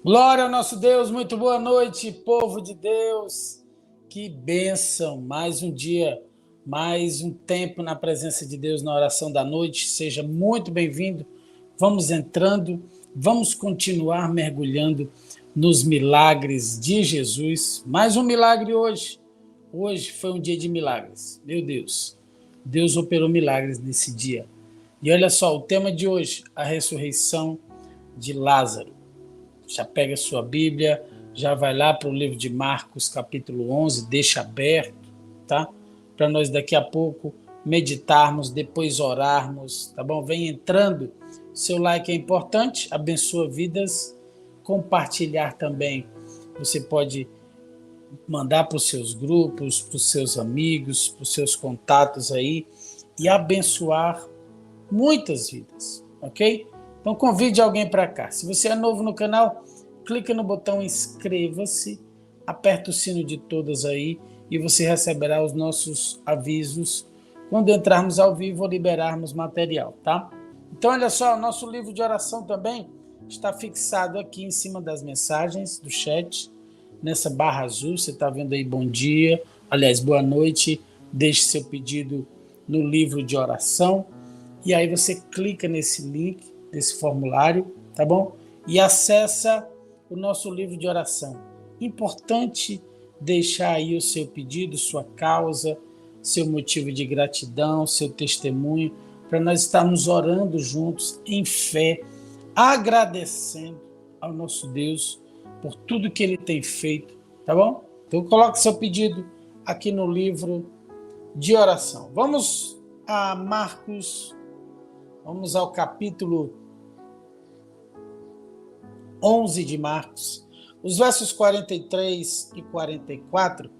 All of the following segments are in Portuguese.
Glória ao nosso Deus, muito boa noite, povo de Deus. Que bênção, mais um dia, mais um tempo na presença de Deus na oração da noite. Seja muito bem-vindo. Vamos entrando, vamos continuar mergulhando nos milagres de Jesus. Mais um milagre hoje. Hoje foi um dia de milagres. Meu Deus, Deus operou milagres nesse dia. E olha só, o tema de hoje, a ressurreição de Lázaro. Já pega a sua Bíblia, já vai lá para o livro de Marcos, capítulo 11, deixa aberto, tá? Para nós daqui a pouco meditarmos, depois orarmos, tá bom? Vem entrando, seu like é importante, abençoa vidas, compartilhar também. Você pode mandar para os seus grupos, para os seus amigos, para os seus contatos aí e abençoar muitas vidas, ok? Então convide alguém para cá. Se você é novo no canal, clica no botão inscreva-se, aperta o sino de todas aí e você receberá os nossos avisos quando entrarmos ao vivo ou liberarmos material, tá? Então olha só, o nosso livro de oração também está fixado aqui em cima das mensagens do chat, nessa barra azul, você está vendo aí bom dia, aliás, boa noite, deixe seu pedido no livro de oração e aí você clica nesse link, desse formulário, tá bom? E acessa o nosso livro de oração. Importante deixar aí o seu pedido, sua causa, seu motivo de gratidão, seu testemunho, para nós estarmos orando juntos em fé, agradecendo ao nosso Deus por tudo que Ele tem feito, tá bom? Então coloque seu pedido aqui no livro de oração. Vamos a Marcos, vamos ao capítulo 11 de Marcos. Os versos 43 e 44,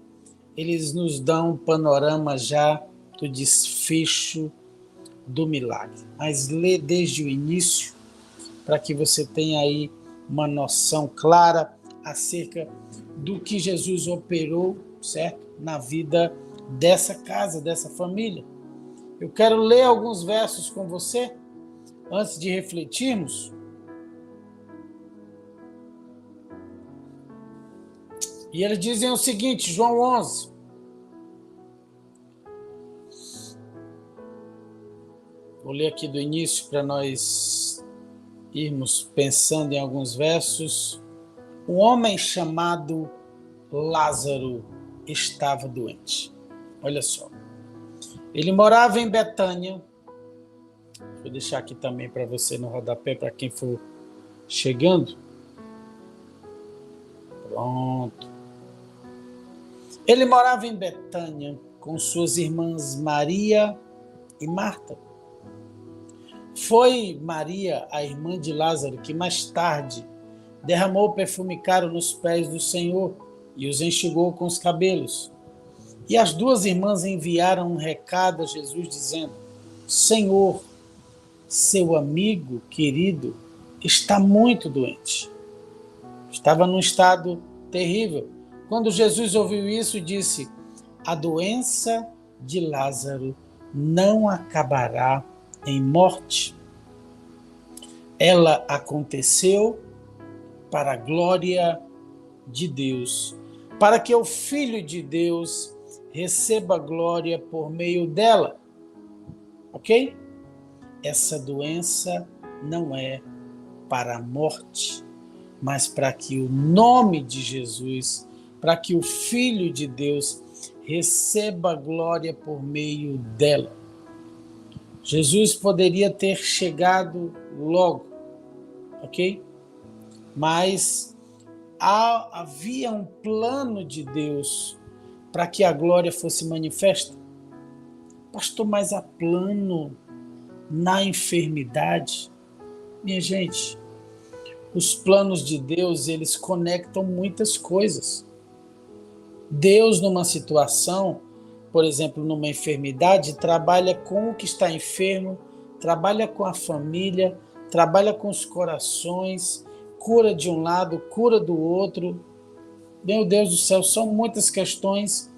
eles nos dão um panorama já do desfecho do milagre. Mas lê desde o início, para que você tenha aí uma noção clara acerca do que Jesus operou, certo? Na vida dessa casa, dessa família. Eu quero ler alguns versos com você, antes de refletirmos. E eles dizem o seguinte, João 11. Vou ler aqui do início para nós irmos pensando em alguns versos. Um homem chamado Lázaro estava doente. Olha só. Ele morava em Betânia. Vou deixar aqui também para você no rodapé, para quem for chegando. Pronto. Ele morava em Betânia com suas irmãs Maria e Marta. Foi Maria, a irmã de Lázaro, que mais tarde derramou perfume caro nos pés do Senhor e os enxugou com os cabelos. E as duas irmãs enviaram um recado a Jesus dizendo: Senhor, seu amigo querido está muito doente. Estava num estado terrível. Quando Jesus ouviu isso, disse: a doença de Lázaro não acabará em morte. Ela aconteceu para a glória de Deus, para que o Filho de Deus receba glória por meio dela. Ok? Essa doença não é para a morte, mas para que o nome de Jesus, para que o Filho de Deus receba glória por meio dela. Jesus poderia ter chegado logo, ok? Mas havia um plano de Deus para que a glória fosse manifesta. Pastor, mas há plano na enfermidade? Minha gente, os planos de Deus, eles conectam muitas coisas. Deus, numa situação, por exemplo, numa enfermidade, trabalha com o que está enfermo, trabalha com a família, trabalha com os corações, cura de um lado, cura do outro. Meu Deus do céu, são muitas questões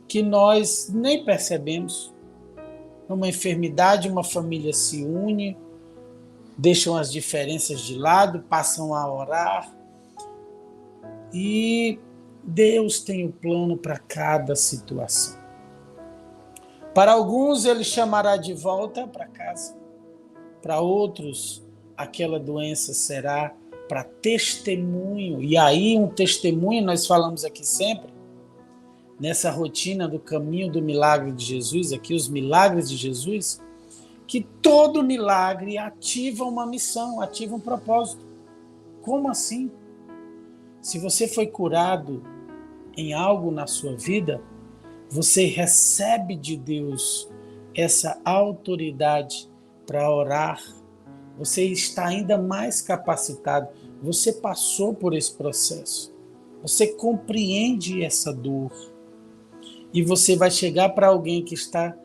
que nós nem percebemos. Numa enfermidade, uma família se une, deixam as diferenças de lado, passam a orar, E Deus tem um plano para cada situação. Para alguns, ele chamará de volta para casa. Para outros, aquela doença será para testemunho. E aí, um testemunho, nós falamos aqui sempre, nessa rotina do caminho do milagre de Jesus, aqui os milagres de Jesus, que todo milagre ativa uma missão, ativa um propósito. Como assim? Se você foi curado em algo na sua vida, você recebe de Deus essa autoridade para orar. Você está ainda mais capacitado. Você passou por esse processo. Você compreende essa dor. E você vai chegar para alguém que está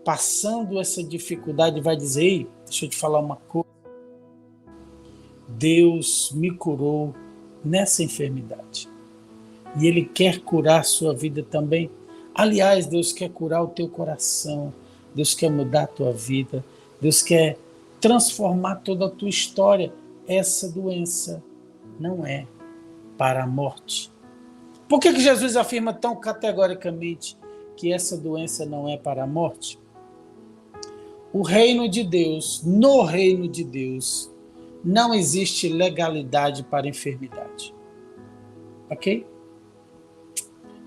passando essa dificuldade e vai dizer: ei, deixa eu te falar uma coisa. Deus me curou nessa enfermidade. E Ele quer curar a sua vida também. Aliás, Deus quer curar o teu coração. Deus quer mudar a tua vida. Deus quer transformar toda a tua história. Essa doença não é para a morte. Por que Jesus afirma tão categoricamente que essa doença não é para a morte? O reino de Deus, no reino de Deus, não existe legalidade para enfermidade. Ok?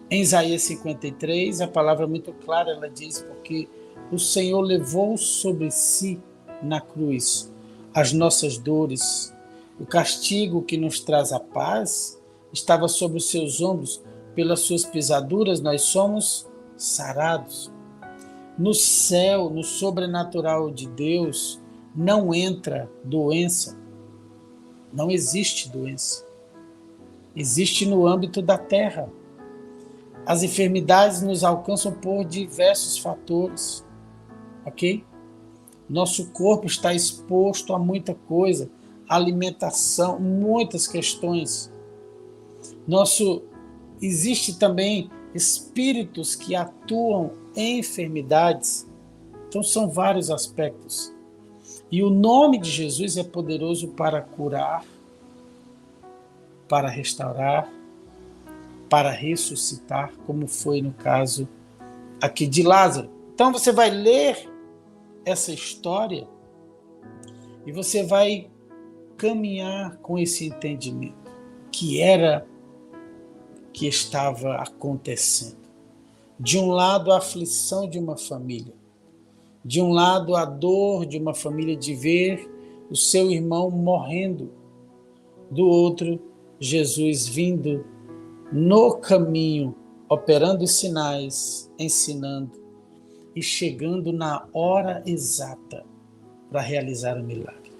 Em Isaías 53, a palavra é muito clara, ela diz: porque o Senhor levou sobre si na cruz as nossas dores, o castigo que nos traz a paz estava sobre os seus ombros, pelas suas pisaduras nós somos sarados. No céu, no sobrenatural de Deus, não entra doença. Não existe doença. Existe no âmbito da terra. As enfermidades nos alcançam por diversos fatores, ok? Nosso corpo está exposto a muita coisa, alimentação, muitas questões. Existe também espíritos que atuam em enfermidades. Então são vários aspectos. E o nome de Jesus é poderoso para curar, para restaurar, para ressuscitar, como foi no caso aqui de Lázaro. Então você vai ler essa história e você vai caminhar com esse entendimento que estava acontecendo. De um lado, a aflição de uma família. De um lado, a dor de uma família de ver o seu irmão morrendo. Do outro, Jesus vindo no caminho, operando os sinais, ensinando e chegando na hora exata para realizar o milagre.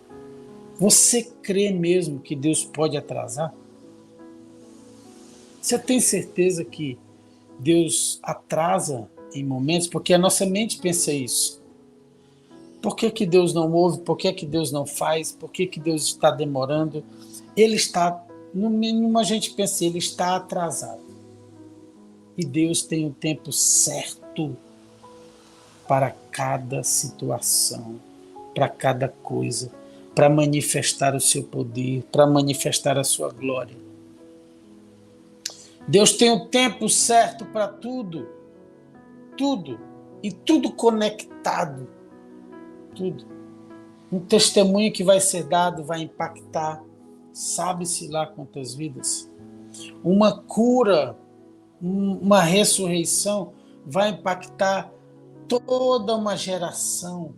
Você crê mesmo que Deus pode atrasar? Você tem certeza que Deus atrasa em momentos? Porque a nossa mente pensa isso. Por que Deus não ouve? Por que Deus não faz? Por que Deus está demorando? Ele está, no mínimo a gente pensa, ele está atrasado. E Deus tem o tempo certo para cada situação, para cada coisa, para manifestar o seu poder, para manifestar a sua glória. Deus tem o tempo certo para tudo, tudo, e tudo conectado, tudo. Um testemunho que vai ser dado vai impactar, sabe-se lá quantas vidas. Uma cura, uma ressurreição vai impactar toda uma geração,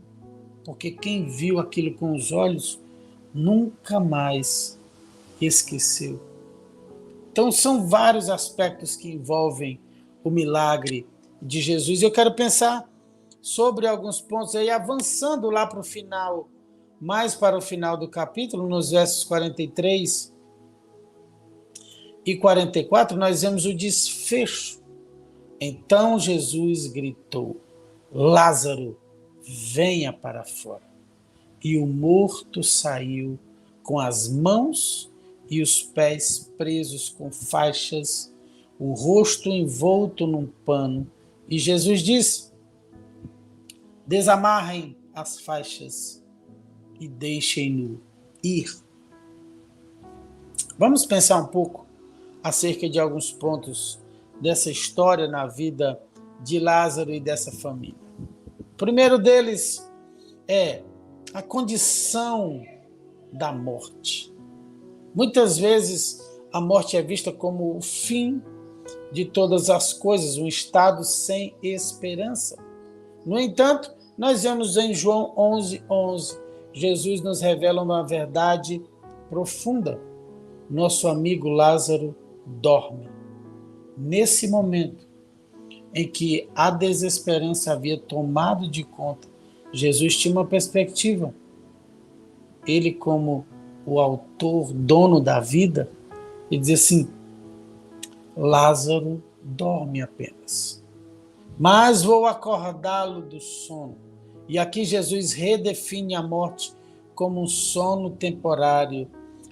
porque quem viu aquilo com os olhos nunca mais esqueceu. Então são vários aspectos que envolvem o milagre de Jesus. Eu quero pensar sobre alguns pontos aí, avançando lá para o final, mais para o final do capítulo, nos versos 43 e 44, nós vemos o desfecho. Então Jesus gritou: Lázaro, venha para fora. E o morto saiu com as mãos e os pés presos com faixas, o rosto envolto num pano. E Jesus disse: desamarrem as faixas e deixem-no ir. Vamos pensar um pouco acerca de alguns pontos dessa história na vida de Lázaro e dessa família. O primeiro deles é a condição da morte. Muitas vezes a morte é vista como o fim de todas as coisas, um estado sem esperança. No entanto, nós vemos em João 11:11, Jesus nos revela uma verdade profunda. Nosso amigo Lázaro dorme. Nesse momento em que a desesperança havia tomado de conta, Jesus tinha uma perspectiva. Ele, como o autor, dono da vida, ele diz assim: Lázaro dorme apenas, mas vou acordá-lo do sono. E aqui Jesus redefine a morte como um sono temporário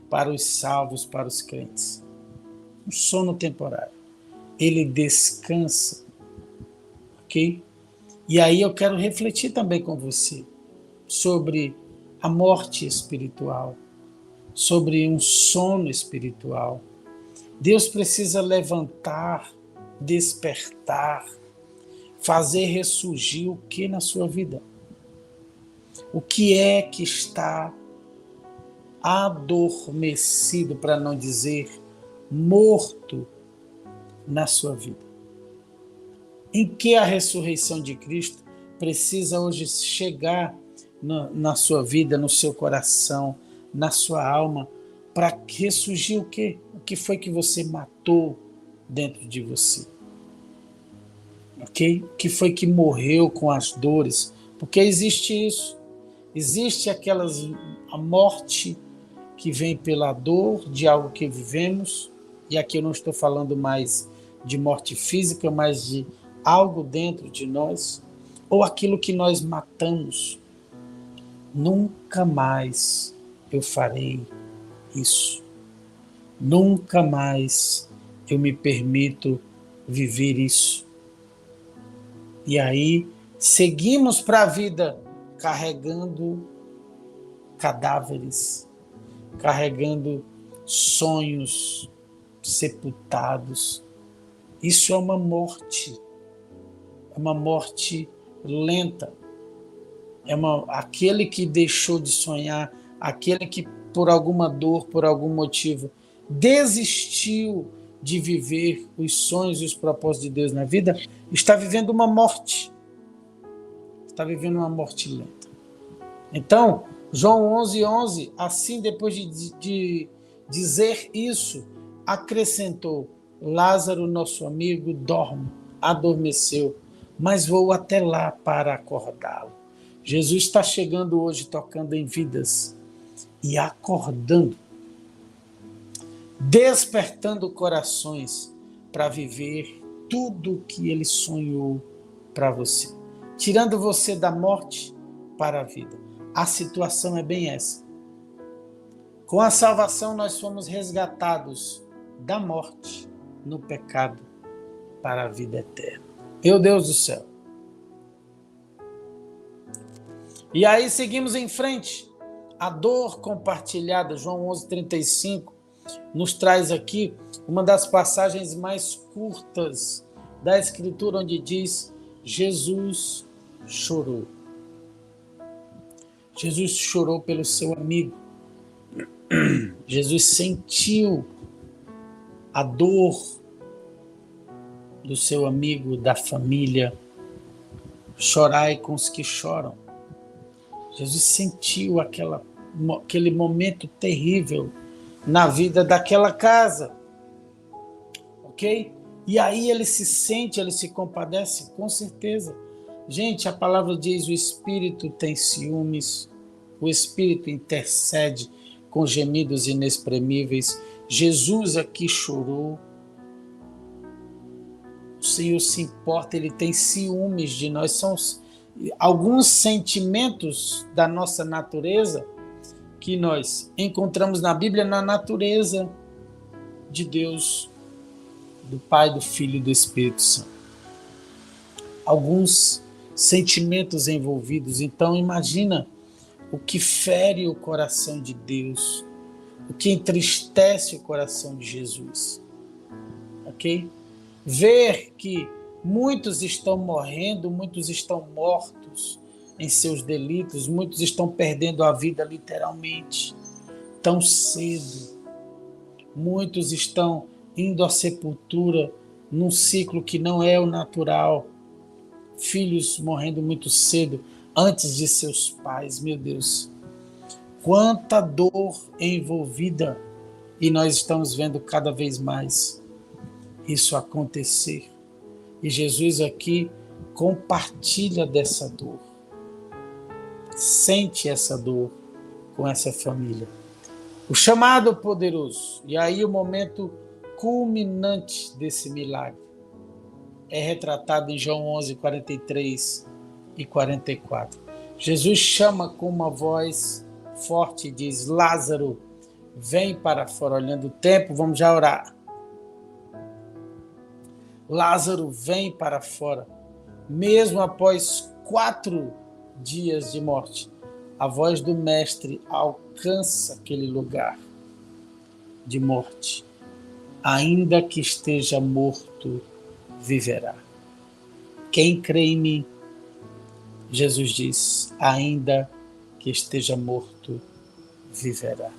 para os salvos, para os crentes. Um sono temporário. Ele descansa, ok? E aí eu quero refletir também com você sobre a morte espiritual, sobre um sono espiritual. Deus precisa levantar, despertar, fazer ressurgir o que na sua vida? O que é que está adormecido, para não dizer morto, na sua vida? Em que a ressurreição de Cristo precisa hoje chegar na sua vida, no seu coração, na sua alma, para ressurgir o quê? O que foi que você matou dentro de você? Ok? O que foi que morreu com as dores? Porque existe isso. Existe a morte que vem pela dor de algo que vivemos, e aqui eu não estou falando mais de morte física, mas de algo dentro de nós, ou aquilo que nós matamos. Nunca mais eu farei isso. Nunca mais eu me permito viver isso. E aí seguimos para a vida carregando cadáveres, carregando sonhos sepultados. Isso é uma morte lenta. Aquele que deixou de sonhar, aquele que por alguma dor, por algum motivo, desistiu de viver os sonhos e os propósitos de Deus na vida, está vivendo uma morte. Está vivendo uma morte lenta. Então, João 11:11, assim, depois de dizer isso, acrescentou: Lázaro, nosso amigo, dorme, adormeceu, mas vou até lá para acordá-lo. Jesus está chegando hoje, tocando em vidas e acordando, despertando corações para viver tudo o que ele sonhou para você, tirando você da morte para a vida. A situação é bem essa. Com a salvação nós fomos resgatados da morte no pecado para a vida eterna. Meu Deus do céu. E aí seguimos em frente. A dor compartilhada, João 11:35, nos traz aqui uma das passagens mais curtas da Escritura, onde diz: Jesus chorou. Jesus chorou pelo seu amigo. Jesus sentiu a dor do seu amigo, da família. Chorai com os que choram. Jesus sentiu aquele momento terrível na vida daquela casa. Ok? E aí ele se sente, ele se compadece, com certeza. Gente, a palavra diz: o Espírito tem ciúmes, o Espírito intercede com gemidos inexprimíveis. Jesus aqui chorou. O Senhor se importa, Ele tem ciúmes de nós. São alguns sentimentos da nossa natureza que nós encontramos na Bíblia, na natureza de Deus, do Pai, do Filho e do Espírito Santo. Alguns sentimentos envolvidos. Então imagina o que fere o coração de Deus, o que entristece o coração de Jesus. ok? Ver que muitos estão morrendo, muitos estão mortos em seus delitos, muitos estão perdendo a vida literalmente, tão cedo. Muitos estão indo à sepultura num ciclo que não é o natural. Filhos morrendo muito cedo, antes de seus pais, meu Deus. Quanta dor envolvida, e nós estamos vendo cada vez mais isso acontecer. E Jesus aqui compartilha dessa dor. Sente essa dor com essa família. O chamado poderoso, e aí o momento culminante desse milagre, é retratado em João 11, 43 e 44. Jesus chama com uma voz forte e diz: Lázaro, vem para fora. Olhando o tempo, vamos já orar. Lázaro, vem para fora. Mesmo após 4 dias de morte, a voz do Mestre alcança aquele lugar de morte. Ainda que esteja morto, viverá. Quem crê em mim, Jesus diz, ainda que esteja morto, viverá.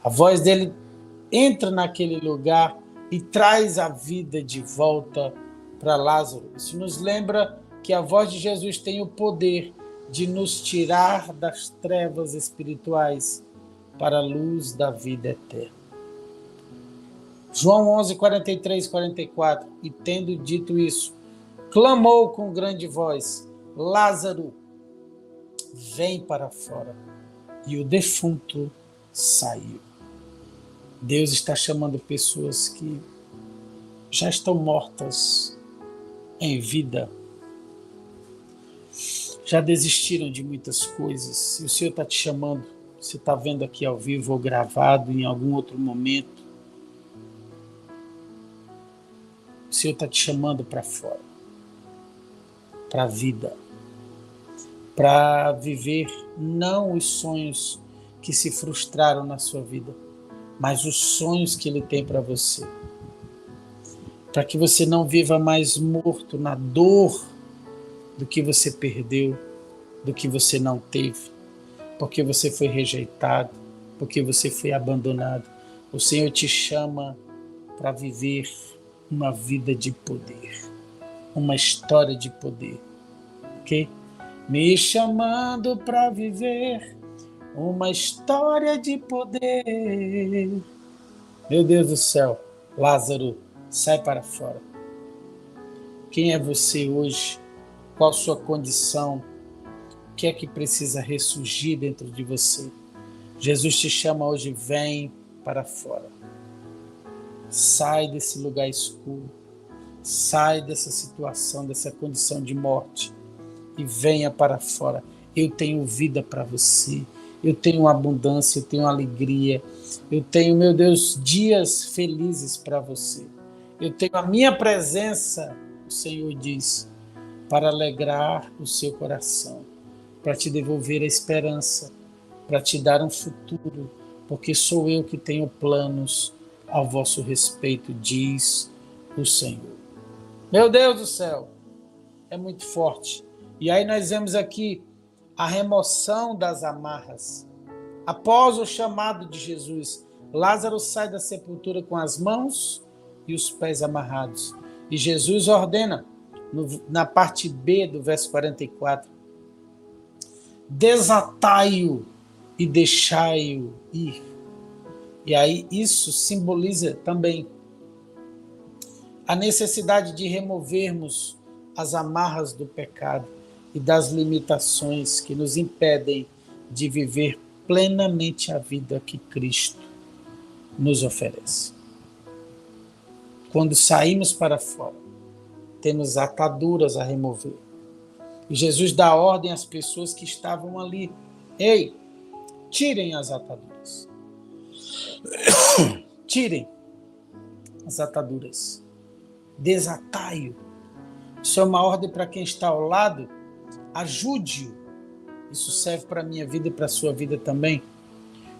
A voz dele entra naquele lugar e traz a vida de volta para Lázaro. Isso nos lembra que a voz de Jesus tem o poder de nos tirar das trevas espirituais para a luz da vida eterna. João 11, 43 e 44. E tendo dito isso, clamou com grande voz: Lázaro, vem para fora. E o defunto saiu. Deus está chamando pessoas que já estão mortas em vida, já desistiram de muitas coisas. E o Senhor está te chamando, você está vendo aqui ao vivo ou gravado em algum outro momento. O Senhor está te chamando para fora, para a vida, para viver não os sonhos que se frustraram na sua vida, mas os sonhos que Ele tem para você. Para que você não viva mais morto na dor do que você perdeu, do que você não teve, porque você foi rejeitado, porque você foi abandonado. O Senhor te chama para viver uma vida de poder, uma história de poder, ok? Me chamando para viver uma história de poder. Meu Deus do céu, Lázaro, sai para fora. Quem é você hoje? Qual a sua condição? O que é que precisa ressurgir dentro de você? Jesus te chama hoje, vem para fora. Sai desse lugar escuro. Sai dessa situação, dessa condição de morte. E venha para fora. Eu tenho vida para você. Eu tenho abundância, eu tenho alegria. Eu tenho, meu Deus, dias felizes para você. Eu tenho a minha presença, o Senhor diz, para alegrar o seu coração, para te devolver a esperança, para te dar um futuro, porque sou eu que tenho planos ao vosso respeito, diz o Senhor. Meu Deus do céu, é muito forte. E aí nós vemos aqui a remoção das amarras. Após o chamado de Jesus, Lázaro sai da sepultura com as mãos e os pés amarrados. E Jesus ordena, na parte B do verso 44, desatai-o e deixai-o ir. E aí isso simboliza também a necessidade de removermos as amarras do pecado e das limitações que nos impedem de viver plenamente a vida que Cristo nos oferece. Quando saímos para fora, temos ataduras a remover. E Jesus dá ordem às pessoas que estavam ali: ei, tirem as ataduras. Tirem as ataduras. Desatai-o. Isso é uma ordem para quem está ao lado. Ajude-o. Isso serve para a minha vida e para a sua vida também.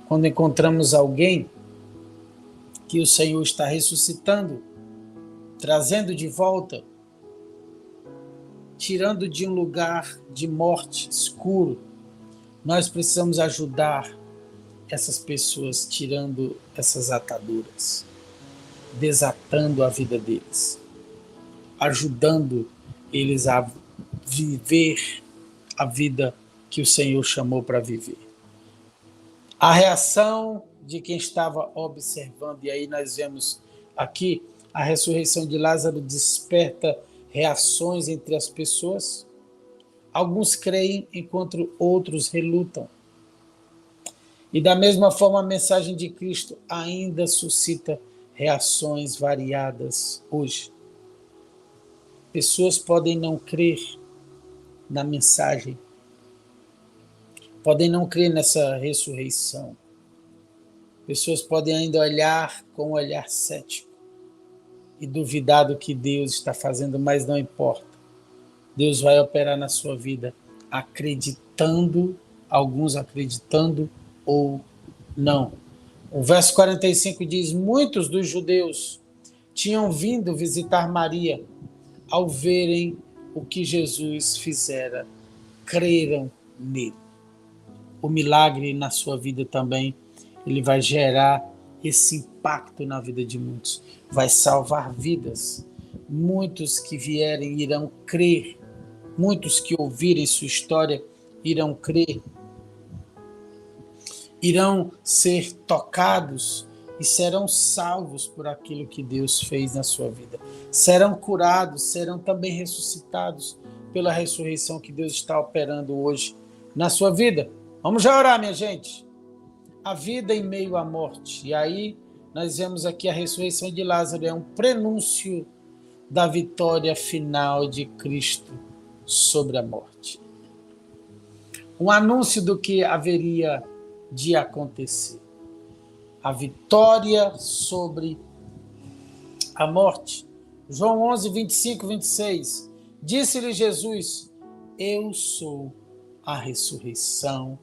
Quando encontramos alguém que o Senhor está ressuscitando, trazendo de volta, tirando de um lugar de morte escuro. Nós precisamos ajudar essas pessoas, tirando essas ataduras, desatando a vida deles, ajudando eles a viver a vida que o Senhor chamou para viver. A reação de quem estava observando, e aí nós vemos aqui a ressurreição de Lázaro desperta reações entre as pessoas. Alguns creem enquanto outros relutam. E da mesma forma a mensagem de Cristo ainda suscita reações variadas hoje. Pessoas podem não crer na mensagem, podem não crer nessa ressurreição. Pessoas podem ainda olhar com um olhar cético e duvidar do que Deus está fazendo, mas não importa. Deus vai operar na sua vida acreditando, alguns acreditando ou não. O verso 45 diz: muitos dos judeus tinham vindo visitar Maria. Ao verem o que Jesus fizera, creram nele. O milagre na sua vida também, ele vai gerar esse impacto na vida de muitos. Vai salvar vidas. Muitos que vierem irão crer. Muitos que ouvirem sua história irão crer. Irão ser tocados e serão salvos por aquilo que Deus fez na sua vida. Serão curados, serão também ressuscitados pela ressurreição que Deus está operando hoje na sua vida. Vamos já orar, minha gente. A vida em meio à morte. E aí nós vemos aqui a ressurreição de Lázaro, é um prenúncio da vitória final de Cristo sobre a morte. Um anúncio do que haveria de acontecer. A vitória sobre a morte. João 11, 25, 26. Disse-lhe Jesus: eu sou a ressurreição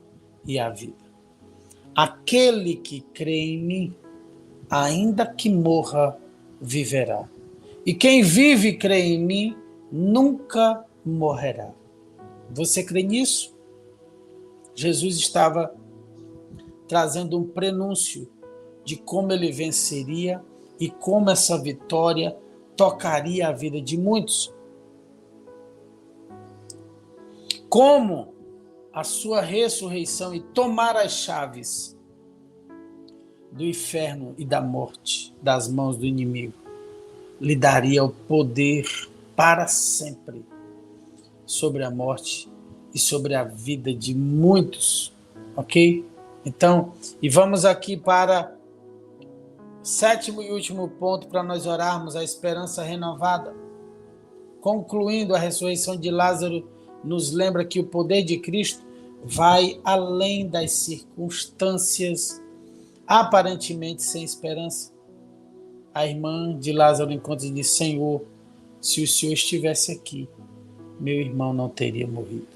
e a vida. Aquele que crê em mim, ainda que morra, viverá. E quem vive e crê em mim, nunca morrerá. Você crê nisso? Jesus estava trazendo um prenúncio de como ele venceria e como essa vitória tocaria a vida de muitos. Como a sua ressurreição e tomar as chaves do inferno e da morte das mãos do inimigo lhe daria o poder para sempre sobre a morte e sobre a vida de muitos, ok? Então, e vamos aqui para o sétimo e último ponto para nós orarmos, a esperança renovada. Concluindo, a ressurreição de Lázaro nos lembra que o poder de Cristo vai além das circunstâncias aparentemente sem esperança. A irmã de Lázaro encontra e diz: Senhor, se o Senhor estivesse aqui, meu irmão não teria morrido.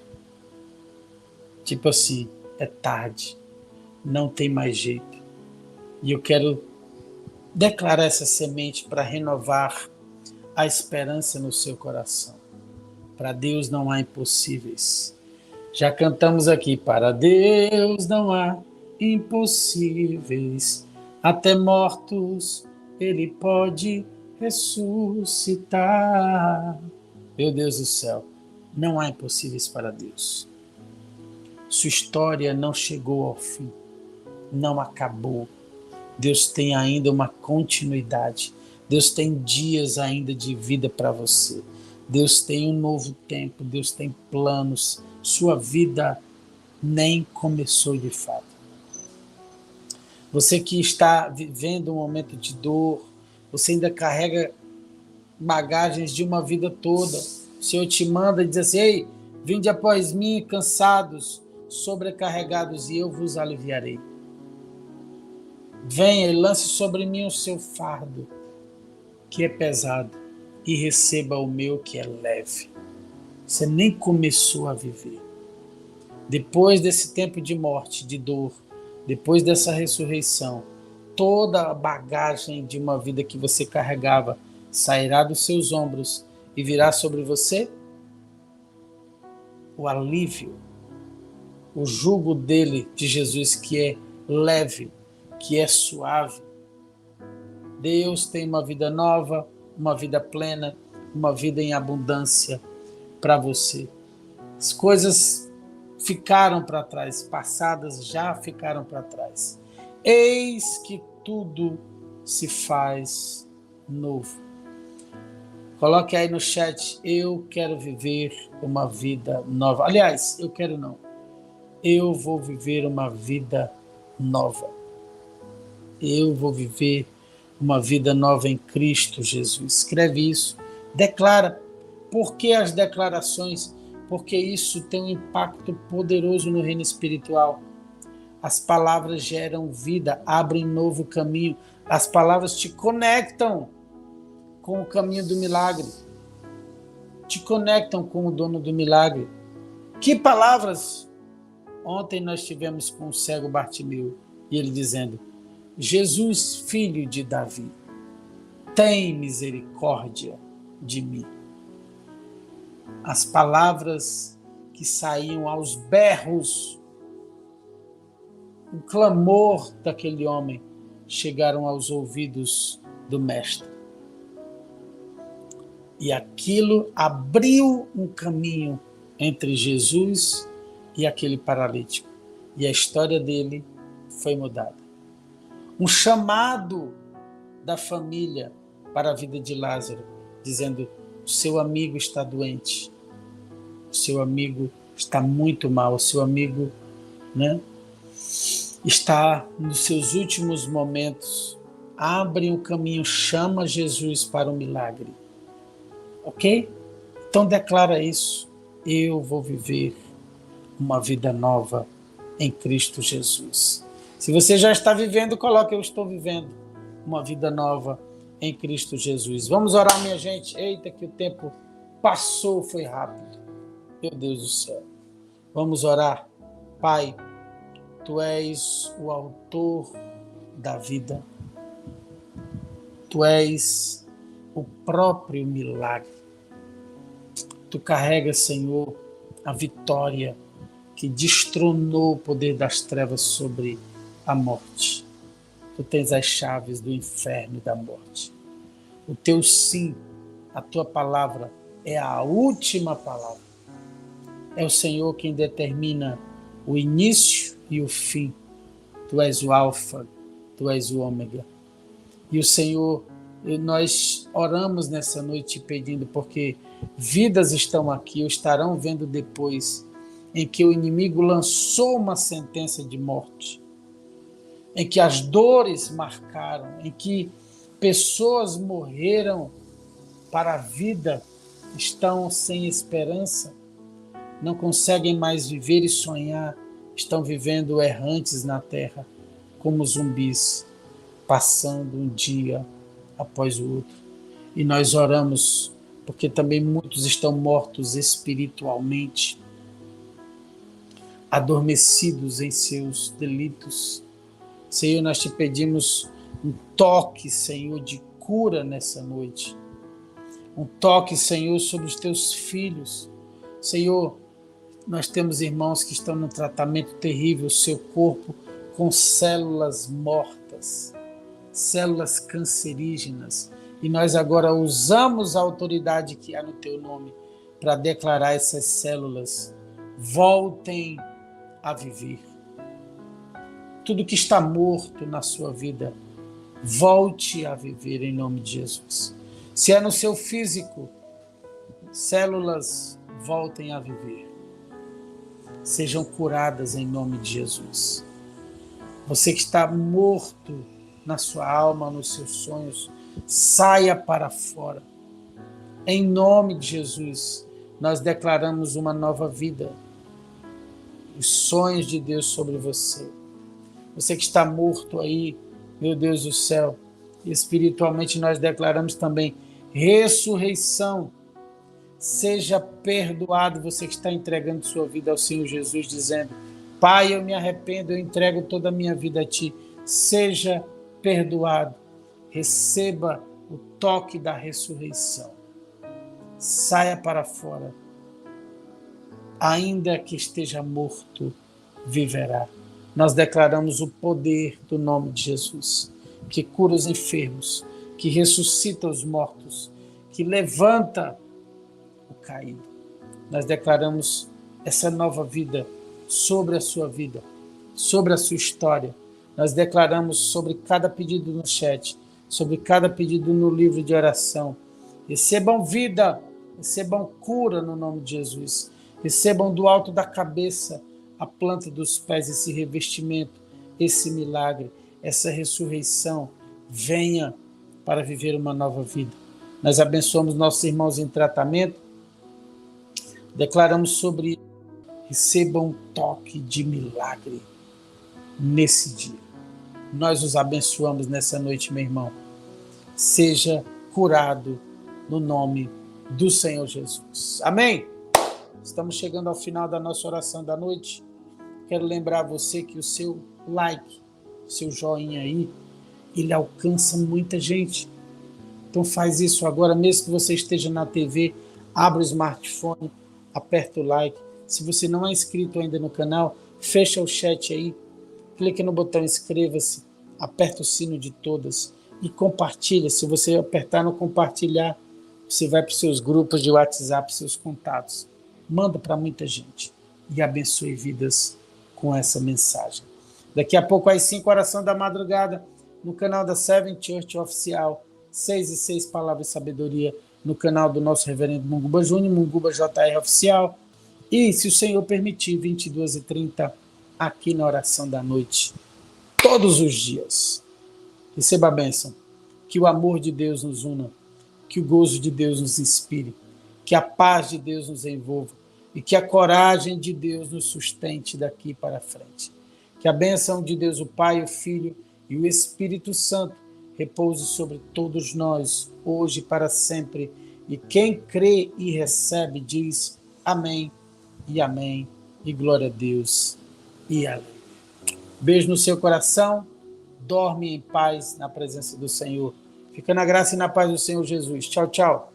Tipo assim, é tarde, não tem mais jeito. E eu quero declarar essa semente para renovar a esperança no seu coração. Para Deus não há impossíveis. Já cantamos aqui: para Deus não há impossíveis, até mortos Ele pode ressuscitar. Meu Deus do céu, não há impossíveis para Deus. Sua história não chegou ao fim, não acabou. Deus tem ainda uma continuidade. Deus tem dias ainda de vida para você. Deus tem um novo tempo, Deus tem planos. Sua vida nem começou de fato. Você que está vivendo um momento de dor, você ainda carrega bagagens de uma vida toda. O Senhor te manda e diz assim: ei, vinde após mim, cansados, sobrecarregados, e eu vos aliviarei. Venha e lance sobre mim o seu fardo, que é pesado, e receba o meu, que é leve. Você nem começou a viver. Depois desse tempo de morte, de dor, depois dessa ressurreição, toda a bagagem de uma vida que você carregava sairá dos seus ombros e virá sobre você o alívio, o jugo dele, de Jesus, que é leve, que é suave. Deus tem uma vida nova, uma vida plena, uma vida em abundância para você. As coisas ficaram para trás, passadas já ficaram para trás. Eis que tudo se faz novo. Coloque aí no chat, eu quero viver uma vida nova. Aliás, eu quero não. Eu vou viver uma vida nova. Eu vou viver uma vida nova em Cristo Jesus. Escreve isso. Declara. Por que as declarações? Porque isso tem um impacto poderoso no reino espiritual. As palavras geram vida, abrem novo caminho. As palavras te conectam com o caminho do milagre. Te conectam com o dono do milagre. Que palavras? Ontem nós tivemos com o cego Bartimeu e ele dizendo: Jesus, filho de Davi, tem misericórdia de mim. As palavras que saíam aos berros, o clamor daquele homem, chegaram aos ouvidos do Mestre. E aquilo abriu um caminho entre Jesus e aquele paralítico. E a história dele foi mudada. Um chamado da família para a vida de Lázaro, dizendo: o seu amigo está doente, o seu amigo está muito mal, o seu amigo, está nos seus últimos momentos. Abre um caminho, chama Jesus para um milagre. Ok? Então declara isso. Eu vou viver uma vida nova em Cristo Jesus. Se você já está vivendo, coloque: eu estou vivendo uma vida nova em Cristo Jesus. Vamos orar, minha gente. Eita, que o tempo passou, foi rápido. Meu Deus do céu. Vamos orar. Pai, Tu és o autor da vida. Tu és o próprio milagre. Tu carregas, Senhor, a vitória que destronou o poder das trevas sobre a morte. Tu tens as chaves do inferno e da morte. O teu sim, a tua palavra, é a última palavra. É o Senhor quem determina o início e o fim. Tu és o alfa, tu és o ômega. E o Senhor, nós oramos nessa noite pedindo, porque vidas estão aqui ou estarão vendo depois, em que o inimigo lançou uma sentença de morte, em que as dores marcaram, em que pessoas morreram para a vida, estão sem esperança, não conseguem mais viver e sonhar, estão vivendo errantes na terra, como zumbis, passando um dia após o outro. E nós oramos, porque também muitos estão mortos espiritualmente, adormecidos em seus delitos. Senhor, nós te pedimos um toque, Senhor, de cura nessa noite. Um toque, Senhor, sobre os teus filhos. Senhor, nós temos irmãos que estão num tratamento terrível, seu corpo com células mortas, células cancerígenas. E nós agora usamos a autoridade que há no teu nome para declarar essas células voltem a viver. Tudo que está morto na sua vida, volte a viver em nome de Jesus. Se é no seu físico, células voltem a viver. Sejam curadas em nome de Jesus. Você que está morto na sua alma, nos seus sonhos, saia para fora. Em nome de Jesus, nós declaramos uma nova vida. Os sonhos de Deus sobre você. Você que está morto aí, meu Deus do céu, espiritualmente nós declaramos também ressurreição. Seja perdoado, você que está entregando sua vida ao Senhor Jesus, dizendo: Pai, eu me arrependo, eu entrego toda a minha vida a Ti. Seja perdoado. Receba o toque da ressurreição. Saia para fora. Ainda que esteja morto, viverá. Nós declaramos o poder do nome de Jesus, que cura os enfermos, que ressuscita os mortos, que levanta o caído. Nós declaramos essa nova vida sobre a sua vida, sobre a sua história. Nós declaramos sobre cada pedido no chat, sobre cada pedido no livro de oração. Recebam vida, recebam cura no nome de Jesus. Recebam do alto da cabeça a planta dos pés, esse revestimento, esse milagre, essa ressurreição. Venha para viver uma nova vida. Nós abençoamos nossos irmãos em tratamento. Declaramos sobre recebam um toque de milagre nesse dia. Nós os abençoamos nessa noite, meu irmão. Seja curado no nome do Senhor Jesus. Amém? Estamos chegando ao final da nossa oração da noite. Quero lembrar você que o seu like, seu joinha aí, ele alcança muita gente. Então faz isso agora, mesmo que você esteja na TV, abra o smartphone, aperta o like. Se você não é inscrito ainda no canal, fecha o chat aí, clique no botão inscreva-se, aperta o sino de todas e compartilha. Se você apertar no compartilhar, você vai para os seus grupos de WhatsApp, seus contatos. Manda para muita gente e abençoe vidas com essa mensagem. Daqui a pouco, às 5 oração da madrugada, no canal da Seven Church Oficial, 6 e 6 Palavra e Sabedoria, no canal do nosso reverendo Munguba Júnior, Munguba JR Oficial. E, se o Senhor permitir, 22h30, aqui na oração da noite, todos os dias. Receba a bênção. Que o amor de Deus nos una, que o gozo de Deus nos inspire, que a paz de Deus nos envolva e que a coragem de Deus nos sustente daqui para frente. Que a bênção de Deus, o Pai, o Filho e o Espírito Santo repouse sobre todos nós, hoje e para sempre. E quem crê e recebe diz amém e amém, e glória a Deus e aleluia. Beijo no seu coração, dorme em paz na presença do Senhor. Fica na graça e na paz do Senhor Jesus. Tchau, tchau.